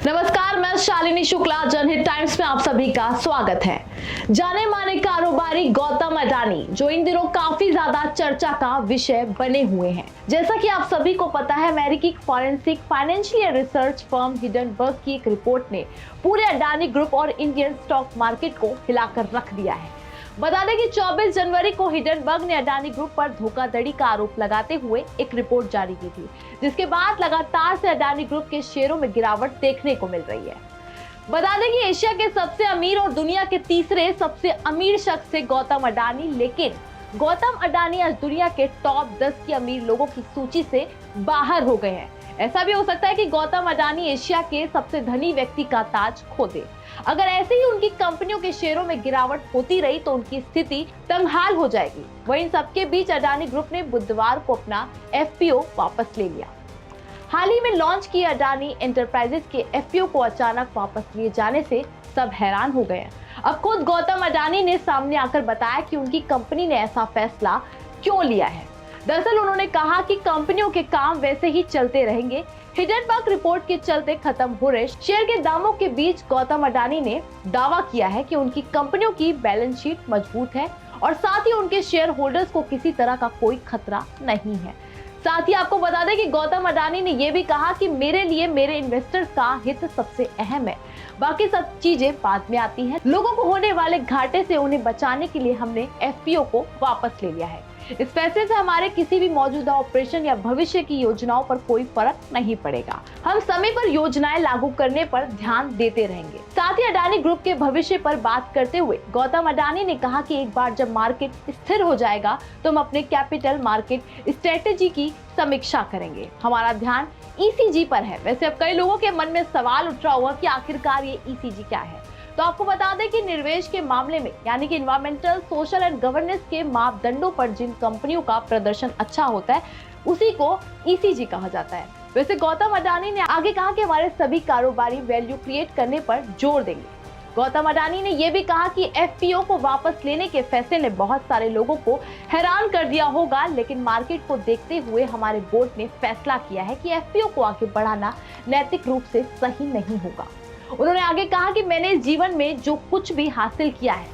नमस्कार, मैं शालिनी शुक्ला। जनहित टाइम्स में आप सभी का स्वागत है। जाने माने कारोबारी गौतम अडानी जो इन दिनों काफी ज्यादा चर्चा का विषय बने हुए हैं। जैसा कि आप सभी को पता है, अमेरिकी forensic financial research firm Hindenburg की एक रिपोर्ट ने पूरे अडानी ग्रुप और इंडियन स्टॉक मार्केट को हिलाकर रख दिया है। बता दें कि 24 जनवरी को हिंडनबर्ग ने अडानी ग्रुप पर धोखाधड़ी का आरोप लगाते हुए एक रिपोर्ट जारी की थी, जिसके बाद लगातार से अडानी ग्रुप के शेयरों में गिरावट देखने को मिल रही है। बता दें कि एशिया के सबसे अमीर और दुनिया के तीसरे सबसे अमीर शख्स थे गौतम अडानी, लेकिन गौतम अडानी आज दुनिया के टॉप 10 की अमीर लोगों की सूची से बाहर हो गए हैं। ऐसा भी हो सकता है कि गौतम अडानी एशिया के सबसे धनी व्यक्ति का ताज खो दे। अगर ऐसे ही उनकी कंपनियों के शेयरों में गिरावट होती रही तो उनकी स्थिति तंगहाल हो जाएगी। वहीं सबके बीच अडानी ग्रुप ने बुधवार को अपना एफपीओ वापस ले लिया। हाल ही में लॉन्च किए अडानी एंटरप्राइजेस के एफपीओ को अचानक वापस लिए जाने से सब हैरान हो गए हैं। अब खुद गौतम अडानी ने सामने आकर बताया कि उनकी कंपनी ने ऐसा फैसला क्यों लिया है। दरअसल उन्होंने कहा कि कंपनियों के काम वैसे ही चलते रहेंगे। हिंडनबर्ग रिपोर्ट के चलते खत्म हो रहे शेयर के दामों के बीच गौतम अडानी ने दावा किया है कि उनकी कंपनियों की बैलेंस शीट मजबूत है और साथ ही उनके शेयर होल्डर्स को किसी तरह का कोई खतरा नहीं है। साथ ही आपको बता दें कि गौतम अडानी ने यह भी कहा कि मेरे लिए मेरे इन्वेस्टर्स का हित सबसे अहम है, बाकी सब चीजें बाद में आती हैं। लोगों को होने वाले घाटे से उन्हें बचाने के लिए हमने एफपीओ को वापस ले लिया है। इस फैसले से हमारे किसी भी मौजूदा ऑपरेशन या भविष्य की योजनाओं पर कोई फर्क नहीं पड़ेगा। हम समय पर योजनाएं लागू करने पर ध्यान देते रहेंगे। साथ ही अडानी ग्रुप के भविष्य पर बात करते हुए गौतम अडानी ने कहा कि एक बार जब मार्केट स्थिर हो जाएगा तो हम अपने कैपिटल मार्केट स्ट्रेटेजी की समीक्षा करेंगे। हमारा ध्यान ईसीजी पर है। वैसे अब कई लोगों के मन में सवाल उठ रहा होगा कि आखिरकार ये ईसीजी क्या है। तो आपको बता दें कि निवेश के मामले में यानी कि इन्वायरमेंटल, सोशल एंड गवर्नेंस के मापदंडों पर जिन कंपनियों का प्रदर्शन अच्छा होता है उसी को ईसीजी कहा जाता है। वैसे गौतम अडानी ने आगे कहा कि हमारे सभी कारोबारी वैल्यू क्रिएट करने पर जोर देंगे। गौतम अडानी ने यह भी कहा कि एफपीओ को वापस लेने के फैसले ने बहुत सारे लोगों को हैरान कर दिया होगा, लेकिन मार्केट को देखते हुए हमारे बोर्ड ने फैसला किया है कि एफपीओ को आगे बढ़ाना नैतिक रूप से सही नहीं होगा। उन्होंने आगे कहा कि मैंने जीवन में जो कुछ भी हासिल किया है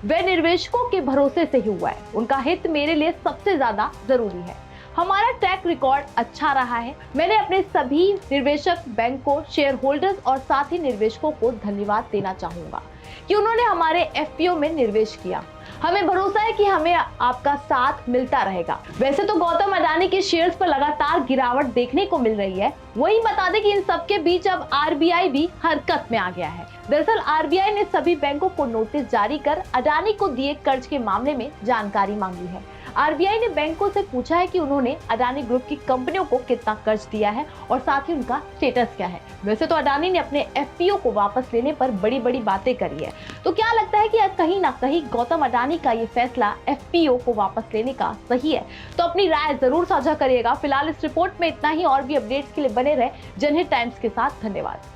वह निवेशकों के भरोसे से ही हुआ है। उनका हित मेरे लिए सबसे ज्यादा जरूरी है। हमारा ट्रैक रिकॉर्ड अच्छा रहा है। मैंने अपने सभी निवेशक, बैंकों, शेयर होल्डर्स और साथ ही निवेशकों को धन्यवाद देना चाहूंगा कि उन्होंने हमारे एफपीओ में निवेश किया। हमें भरोसा है कि हमें आपका साथ मिलता रहेगा। वैसे तो गौतम अडानी के शेयर्स पर लगातार गिरावट देखने को मिल रही है। वही बता दें कि इन सबके बीच अब आरबीआई भी हरकत में आ गया है। दरअसल आरबीआई ने सभी बैंकों को नोटिस जारी कर अडानी को दिए कर्ज के मामले में जानकारी मांगी है। आरबीआई ने बैंकों से पूछा है कि उन्होंने अडानी ग्रुप की कंपनियों को कितना कर्ज दिया है और साथ ही उनका स्टेटस क्या है। वैसे तो अडानी ने अपने एफपीओ को वापस लेने पर बड़ी बड़ी बातें करी है। तो क्या लगता है कि कहीं ना कहीं गौतम अडानी का ये फैसला एफपीओ को वापस लेने का सही है? तो अपनी राय जरूर साझा करिएगा। फिलहाल इस रिपोर्ट में इतना ही। और भी अपडेट्स के लिए बने रहे जनहित टाइम्स के साथ। धन्यवाद।